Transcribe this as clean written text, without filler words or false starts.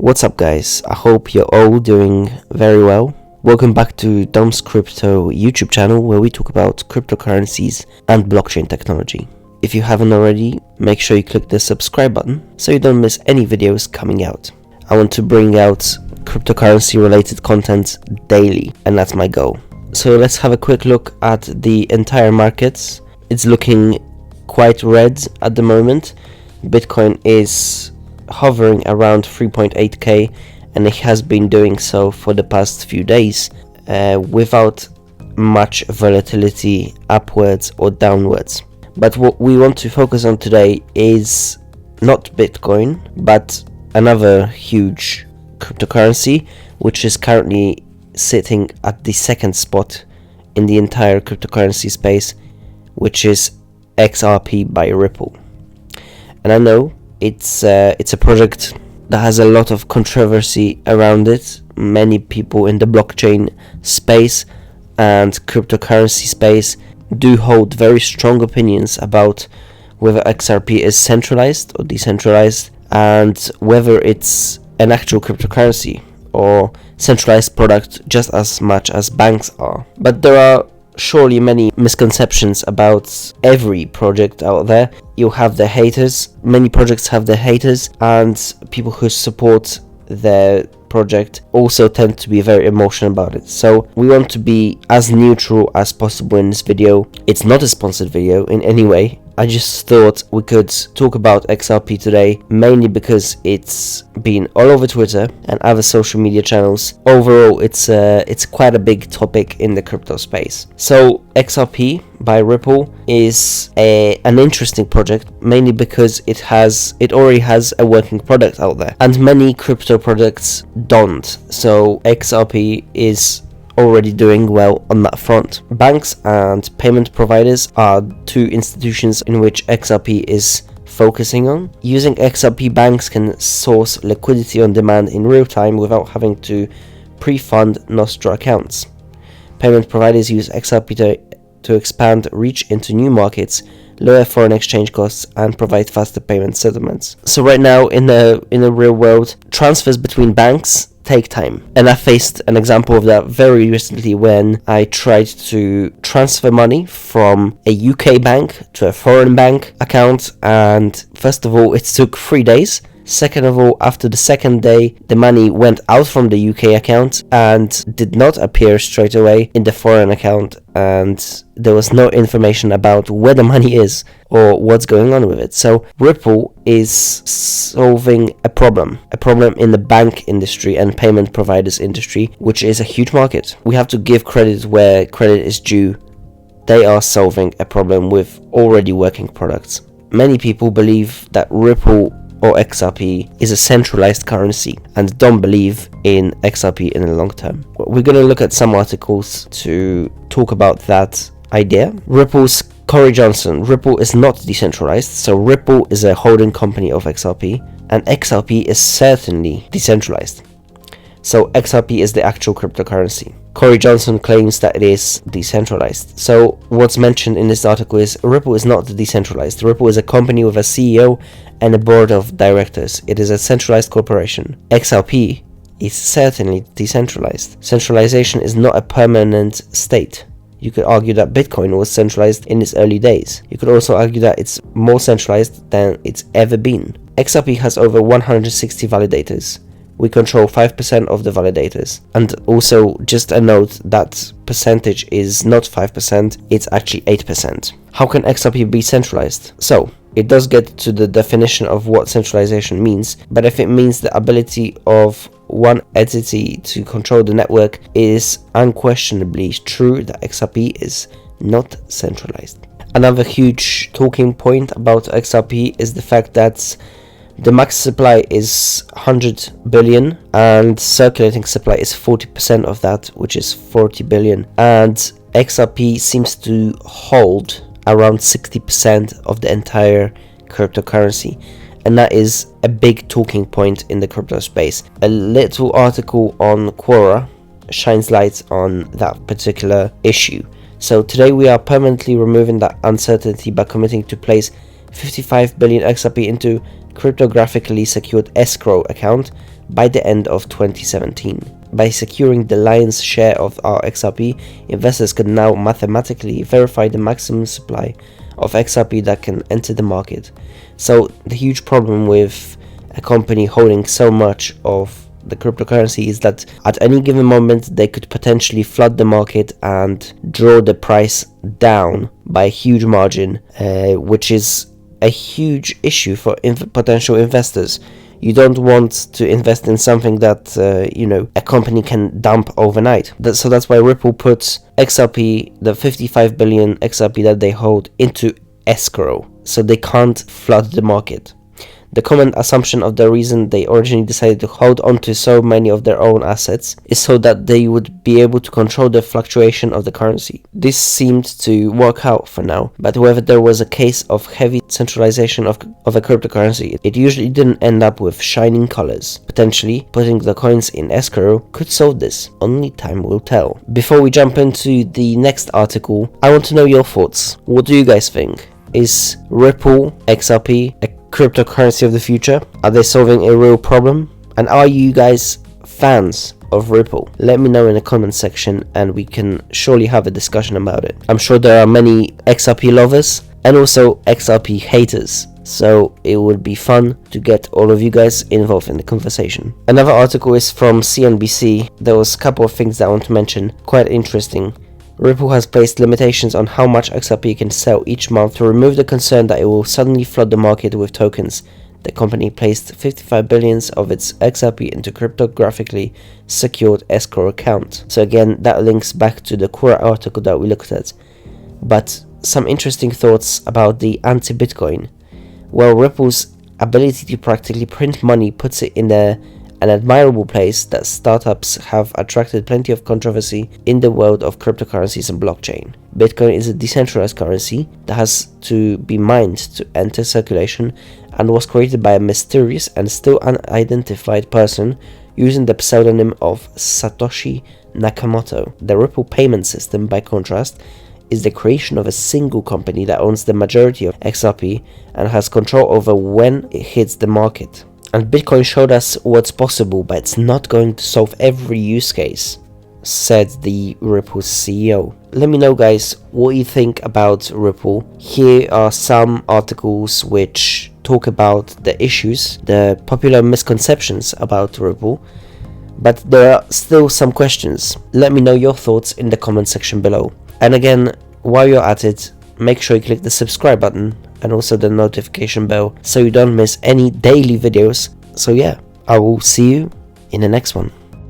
What's up guys, I hope you're all doing very well. Welcome back to Domscrypto YouTube channel where we talk about cryptocurrencies and blockchain technology. If you haven't already, make sure you click the subscribe button so you don't miss any videos coming out. I want to bring out cryptocurrency related content daily, and that's my goal. So let's have a quick look at the entire markets. It's looking quite red at the moment. Bitcoin is hovering around 3.8k, and it has been doing so for the past few days without much volatility upwards or downwards. But what we want to focus on today is not Bitcoin, but another huge cryptocurrency which is currently sitting at the second spot in the entire cryptocurrency space, which is XRP by Ripple. And I know it's a project that has a lot of controversy around it. Many people in the blockchain space and cryptocurrency space do hold very strong opinions about whether XRP is centralized or decentralized, and whether it's an actual cryptocurrency or centralized product just as much as banks are. But there are surely many misconceptions about every project out there. You have the haters. Many projects have the haters, and people who support their project also tend to be very emotional about it. So we want to be as neutral as possible in this video. It's not a sponsored video in any way. I just thought we could talk about XRP today, mainly because it's been all over Twitter and other social media channels. Overall, it's quite a big topic in the crypto space. So XRP by Ripple is an interesting project, mainly because it already has a working product out there, and many crypto products don't. So XRP is already doing well on that front. Banks and payment providers are two institutions in which XRP is focusing on. Using XRP, banks can source liquidity on demand in real time without having to pre-fund Nostro accounts. Payment providers use XRP to expand reach into new markets, lower foreign exchange costs, and provide faster payment settlements. So right now in the real world, transfers between banks take time, and I faced an example of that very recently when I tried to transfer money from a UK bank to a foreign bank account, and first of all it took 3 days. Second of all, after the second day, the money went out from the UK account and did not appear straight away in the foreign account, and there was no information about where the money is or what's going on with it. So Ripple is solving a problem in the bank industry and payment providers industry, which is a huge market. We have to give credit where credit is due. They are solving a problem with already working products. Many people believe that Ripple or XRP is a centralized currency and don't believe in XRP in the long term. We're going to look at some articles to talk about that idea. Ripple's Corey Johnson. Ripple is not decentralized, so Ripple is a holding company of XRP, and XRP is certainly decentralized. So XRP is the actual cryptocurrency. Corey Johnson claims that it is decentralized. So what's mentioned in this article is Ripple is not decentralized. Ripple is a company with a CEO and a board of directors. It is a centralized corporation. XRP is certainly decentralized. Centralization is not a permanent state. You could argue that Bitcoin was centralized in its early days. You could also argue that it's more centralized than it's ever been. XRP has over 160 validators. We control 5% of the validators. And also, just a note, that percentage is not 5%, it's actually 8%. How can XRP be centralized? So, it does get to the definition of what centralization means, but if it means the ability of one entity to control the network, is unquestionably true that XRP is not centralized. Another huge talking point about XRP is the fact that the max supply is 100 billion and circulating supply is 40% of that, which is 40 billion. And XRP seems to hold around 60% of the entire cryptocurrency. And that is a big talking point in the crypto space. A little article on Quora shines light on that particular issue. So today we are permanently removing that uncertainty by committing to place 55 billion XRP into cryptographically secured escrow account by the end of 2017. By securing the lion's share of our XRP, investors can now mathematically verify the maximum supply of XRP that can enter the market. So the huge problem with a company holding so much of the cryptocurrency is that at any given moment they could potentially flood the market and draw the price down by a huge margin, which is a huge issue for potential investors. You don't want to invest in something that a company can dump overnight. So that's why Ripple puts XRP, the 55 billion XRP that they hold, into escrow, so they can't flood the market. The common assumption of the reason they originally decided to hold on to so many of their own assets is so that they would be able to control the fluctuation of the currency. This seemed to work out for now, but whether there was a case of heavy centralization of a cryptocurrency, it usually didn't end up with shining colors. Potentially, putting the coins in escrow could solve this. Only time will tell. Before we jump into the next article, I want to know your thoughts. What do you guys think? Is Ripple XRP a cryptocurrency of the future? Are they solving a real problem? And are you guys fans of Ripple? Let me know in the comment section and we can surely have a discussion about it. I'm sure there are many XRP lovers and also XRP haters, so it would be fun to get all of you guys involved in the conversation. Another article is from CNBC. There was a couple of things that I want to mention, quite interesting. Ripple has placed limitations on how much XRP can sell each month to remove the concern that it will suddenly flood the market with tokens. The company placed 55 billion of its XRP into cryptographically secured escrow account. So again, that links back to the Quora article that we looked at. But some interesting thoughts about the anti-Bitcoin. Well, Ripple's ability to practically print money puts it in an admirable place that startups have attracted plenty of controversy in the world of cryptocurrencies and blockchain. Bitcoin is a decentralized currency that has to be mined to enter circulation and was created by a mysterious and still unidentified person using the pseudonym of Satoshi Nakamoto. The Ripple payment system, by contrast, is the creation of a single company that owns the majority of XRP and has control over when it hits the market. And Bitcoin showed us what's possible, but it's not going to solve every use case, said the Ripple CEO. Let me know, guys, what you think about Ripple. Here are some articles which talk about the issues, the popular misconceptions about Ripple, but there are still some questions. Let me know your thoughts in the comment section below. And again, while you're at it, make sure you click the subscribe button and also the notification bell so you don't miss any daily videos. So yeah, I will see you in the next one.